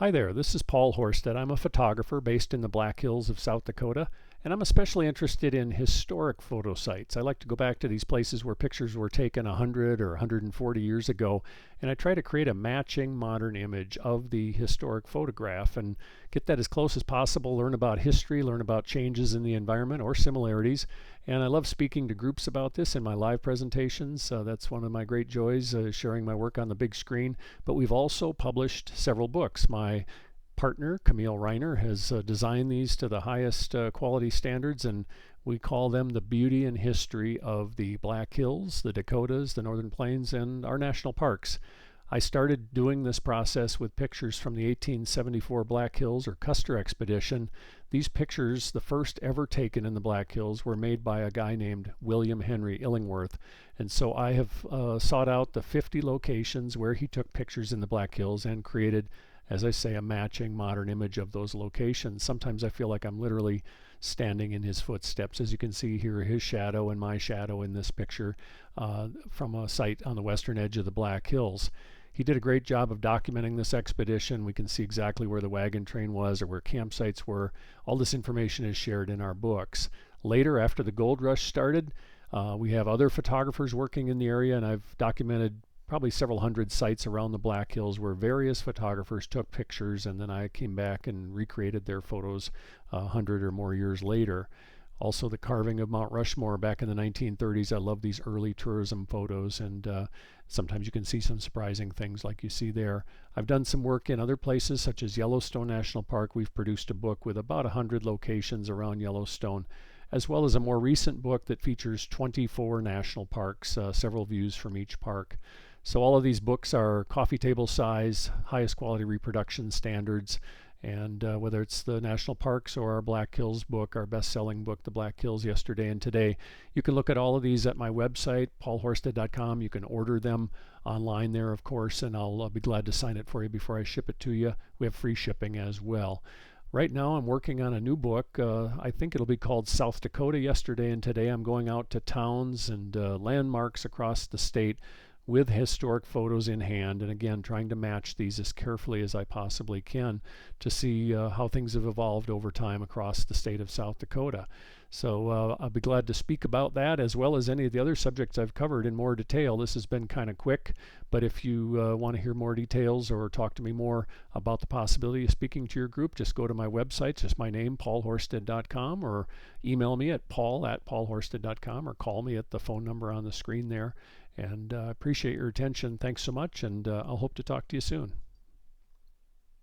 Hi there, this is Paul Horsted. I'm a photographer based in the Black Hills of South Dakota, and I'm especially interested in historic photo sites. I like to go back to these places where pictures were taken 100 or 140 years ago, and I try to create a matching modern image of the historic photograph and get that as close as possible, learn about history, learn about changes in the environment or similarities. And I love speaking to groups about this in my live presentations. That's one of my great joys, sharing my work on the big screen. But we've also published several books. My partner, Camille Reiner, has designed these to the highest quality standards, and we call them the beauty and history of the Black Hills, the Dakotas, the Northern Plains, and our national parks. I started doing this process with pictures from the 1874 Black Hills or Custer expedition. These pictures, the first ever taken in the Black Hills, were made by a guy named William Henry Illingworth. And so I have sought out the 50 locations where he took pictures in the Black Hills and created, as I say, a matching modern image of those locations. Sometimes I feel like I'm literally standing in his footsteps. As you can see here, his shadow and my shadow in this picture from a site on the western edge of the Black Hills. He did a great job of documenting this expedition. We can see exactly where the wagon train was or where campsites were. All this information is shared in our books. Later, after the gold rush started, we have other photographers working in the area, and I've documented probably several hundred sites around the Black Hills where various photographers took pictures, and then I came back and recreated their photos 100 or more years later. Also, the carving of Mount Rushmore back in the 1930s. I love these early tourism photos, and sometimes you can see some surprising things like you see there. I've done some work in other places such as Yellowstone National Park. We've produced a book with about 100 locations around Yellowstone, as well as a more recent book that features 24 national parks, several views from each park. So all of these books are coffee table size, highest quality reproduction standards, and whether it's the national parks or our Black Hills book, our best-selling book, The Black Hills Yesterday and Today, you can look at all of these at my website, paulhorsted.com. You can order them online there, of course, and I'll be glad to sign it for you before I ship it to you. We have free shipping as well. Right now I'm working on a new book. I think it'll be called South Dakota Yesterday and Today. I'm going out to towns and landmarks across the state with historic photos in hand, and again trying to match these as carefully as I possibly can to see how things have evolved over time across the state of South Dakota. So I'll be glad to speak about that as well as any of the other subjects I've covered in more detail. This has been kind of quick, but if you want to hear more details or talk to me more about the possibility of speaking to your group, just go to my website, just my name, paulhorsted.com, or email me at paul@paulhorsted.com, or call me at the phone number on the screen there. And I appreciate your attention. Thanks so much, and I'll hope to talk to you soon.